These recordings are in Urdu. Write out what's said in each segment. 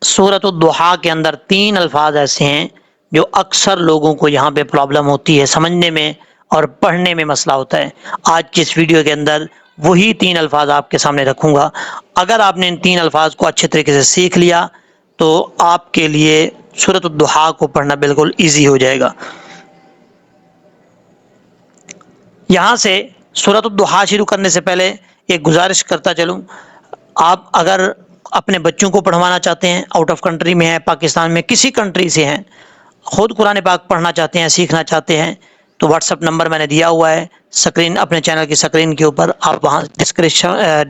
سورۃ الضحیٰ کے اندر 3 الفاظ ایسے ہیں جو اکثر لوگوں کو یہاں پہ پرابلم ہوتی ہے سمجھنے میں اور پڑھنے میں مسئلہ ہوتا ہے. آج کی اس ویڈیو کے اندر وہی 3 الفاظ آپ کے سامنے رکھوں گا. اگر آپ نے ان 3 الفاظ کو اچھے طریقے سے سیکھ لیا تو آپ کے لیے سورۃ الضحیٰ کو پڑھنا بالکل ایزی ہو جائے گا. یہاں سے سورۃ الضحیٰ شروع کرنے سے پہلے ایک گزارش کرتا چلوں، آپ اگر اپنے بچوں کو پڑھوانا چاہتے ہیں، آؤٹ آف کنٹری میں ہیں، پاکستان میں کسی کنٹری سے ہیں، خود قرآن پاک پڑھنا چاہتے ہیں، سیکھنا چاہتے ہیں، تو واٹس ایپ نمبر میں نے دیا ہوا ہے سکرین، اپنے چینل کی سکرین کے اوپر. آپ وہاں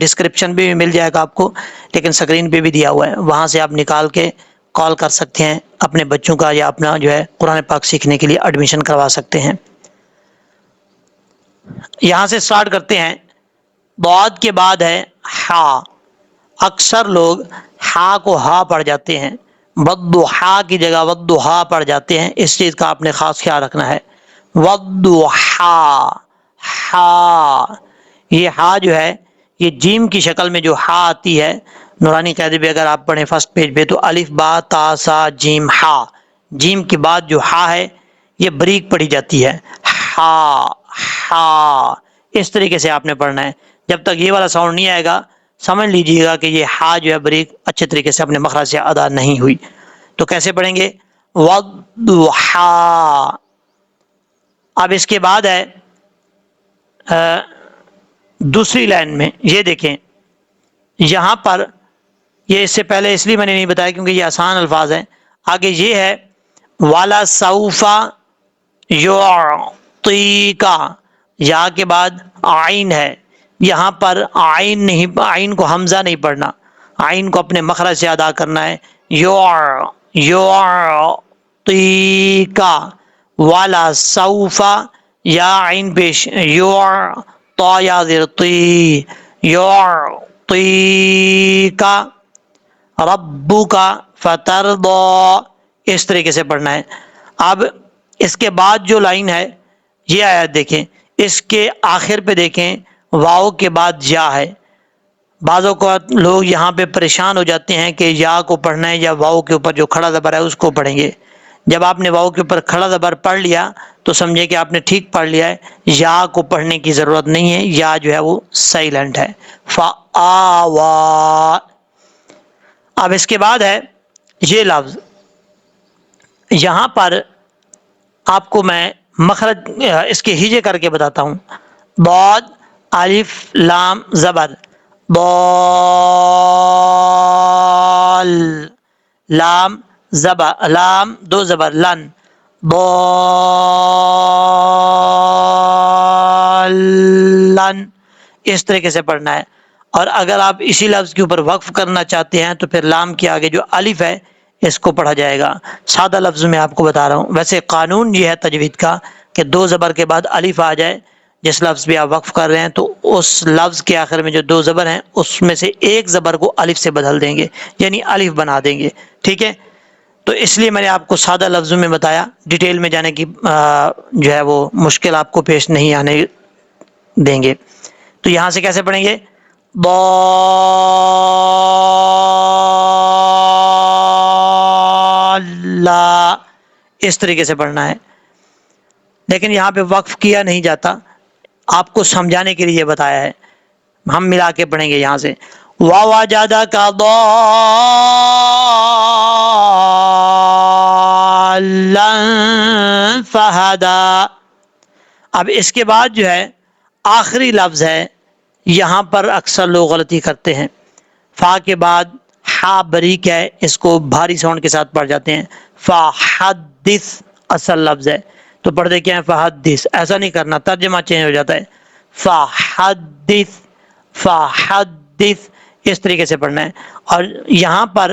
ڈسکرپشن بھی مل جائے گا آپ کو، لیکن سکرین پہ بھی دیا ہوا ہے، وہاں سے آپ نکال کے کال کر سکتے ہیں، اپنے بچوں کا یا اپنا جو ہے قرآن پاک سیکھنے کے لیے ایڈمیشن کروا سکتے ہیں. یہاں سے سٹارٹ کرتے ہیں. بعد کے بعد ہے ہا. اکثر لوگ ہا کو ہا پڑھ جاتے ہیں، والضحیٰ کی جگہ والضحیٰ پڑھ جاتے ہیں. اس چیز کا آپ نے خاص خیال رکھنا ہے. والضحیٰ، ہا، یہ ہا جو ہے یہ جیم کی شکل میں جو ہا آتی ہے، نورانی قاعدے پہ اگر آپ پڑھیں فرسٹ پیج پہ تو الف با تا سا جیم ہا، جیم کے بعد جو ہا ہے یہ بریک پڑھی جاتی ہے. ہا ہا، اس طریقے سے آپ نے پڑھنا ہے. جب تک یہ والا ساؤنڈ نہیں آئے گا سمجھ لیجیے گا کہ یہ ہا جو ہے بریک اچھے طریقے سے اپنے مخرج سے ادا نہیں ہوئی. تو کیسے پڑھیں گے؟ والضحیٰ. اب اس کے بعد ہے دوسری لائن میں، یہ دیکھیں یہاں پر، یہ اس سے پہلے اس لیے میں نے نہیں بتایا کیونکہ یہ آسان الفاظ ہیں. آگے یہ ہے والا سوفا یعطیکا، یا کے بعد عین ہے، یہاں پر عین نہیں، عین کو حمزہ نہیں پڑھنا، عین کو اپنے مخرج سے ادا کرنا ہے. یعطیکا والا سوفا، یا عین پیش، تا یا زیر طی، یعطیکا ربک فترضی، اس طریقے سے پڑھنا ہے. اب اس کے بعد جو لائن ہے یہ آیت دیکھیں، اس کے آخر پہ دیکھیں واو کے بعد یا ہے. بعض اوقات لوگ یہاں پہ پریشان ہو جاتے ہیں کہ یا کو پڑھنا ہے یا واو کے اوپر جو کھڑا زبر ہے اس کو پڑھیں گے. جب آپ نے واو کے اوپر کھڑا زبر پڑھ لیا تو سمجھے کہ آپ نے ٹھیک پڑھ لیا ہے، یا کو پڑھنے کی ضرورت نہیں ہے، یا جو ہے وہ سائلنٹ ہے. فآوا. اب اس کے بعد ہے یہ لفظ، یہاں پر آپ کو میں مخرج اس کے ہجے کر کے بتاتا ہوں. ضاد الف لام زبر، ضال، لام زبر، لام دو زبر، لن، ضالن، اس طریقے سے پڑھنا ہے. اور اگر آپ اسی لفظ کے اوپر وقف کرنا چاہتے ہیں تو پھر لام کے آگے جو الف ہے اس کو پڑھا جائے گا. سادہ لفظ میں آپ کو بتا رہا ہوں، ویسے قانون یہ ہے تجوید کا کہ 2 زبر کے بعد الف آ جائے. جس لفظ بھی آپ وقف کر رہے ہیں تو اس لفظ کے آخر میں جو 2 زبر ہیں اس میں سے ایک زبر کو الف سے بدل دیں گے، یعنی الف بنا دیں گے. ٹھیک ہے، تو اس لیے میں نے آپ کو سادہ لفظوں میں بتایا، ڈیٹیل میں جانے کی جو ہے وہ مشکل آپ کو پیش نہیں آنے دیں گے. تو یہاں سے کیسے پڑھیں گے؟ ضالہ، اس طریقے سے پڑھنا ہے. لیکن یہاں پہ وقف کیا نہیں جاتا، آپ کو سمجھانے کے لیے بتایا ہے. ہم ملا کے پڑھیں گے یہاں سے. وَوَجَدَكَ ضَالًّا فَهَدَىٰ. اب اس کے بعد جو ہے آخری لفظ ہے، یہاں پر اکثر لوگ غلطی کرتے ہیں. فا کے بعد ہا بریک ہے، اس کو بھاری ساؤنڈ کے ساتھ پڑھ جاتے ہیں. فَحَدِّث اصل لفظ ہے تو پڑھتے کیا ہے؟ فَحَدِّث. ایسا نہیں کرنا، ترجمہ چینج ہو جاتا ہے. فَحَدِّث، فَحَدِّث، اس طریقے سے پڑھنا ہے. اور یہاں پر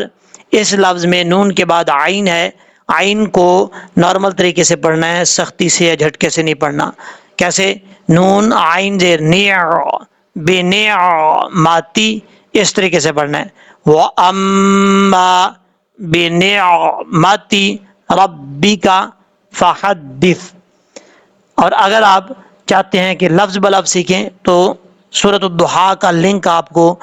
اس لفظ میں نون کے بعد عین ہے، عین کو نارمل طریقے سے پڑھنا ہے، سختی سے یا جھٹکے سے نہیں پڑھنا. کیسے؟ نون عین زیر نیع، بنعمتی، اس طریقے سے پڑھنا ہے. وَأَمَّا بِنِعْمَةِ رَبِّكَ فَحَدِّث. اور اگر آپ چاہتے ہیں کہ لفظ بلفظ سیکھیں تو سورۃ الضحیٰ کا لنک آپ کو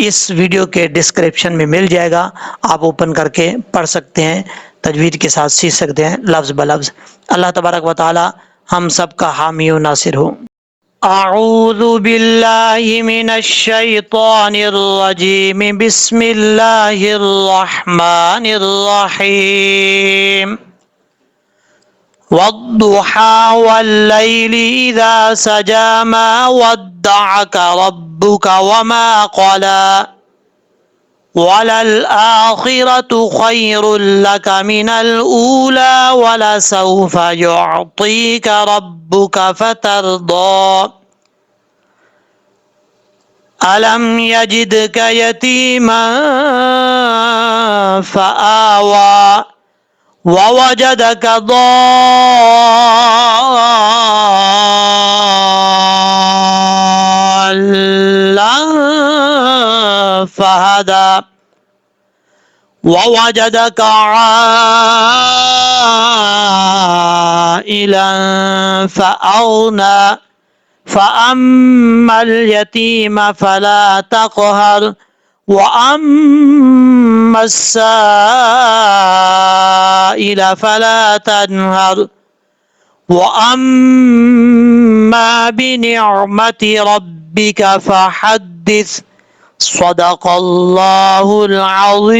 اس ویڈیو کے ڈسکرپشن میں مل جائے گا، آپ اوپن کر کے پڑھ سکتے ہیں، تجوید کے ساتھ سیکھ سکتے ہیں لفظ بلفظ۔ اللہ تبارک و تعالی ہم سب کا حامی و ناصر ہو۔ اعوذ باللہ من الشیطان الرجیم، بسم اللہ الرحمن الرحیم۔ والضحى والليل إذا سجى ما ودعك ربك وما قلى وللآخرة خير لك من الأولى ولسوف يعطيك ربك فترضى ألم يجدك يتيما فآوى ووجدك ضالا فهدى ووجدك عائلا فأغنى فأما اليتيم فلا تقهر وأما السائل فلا تنهر وأما بنعمة ربك فحدث صدق الله العظيم۔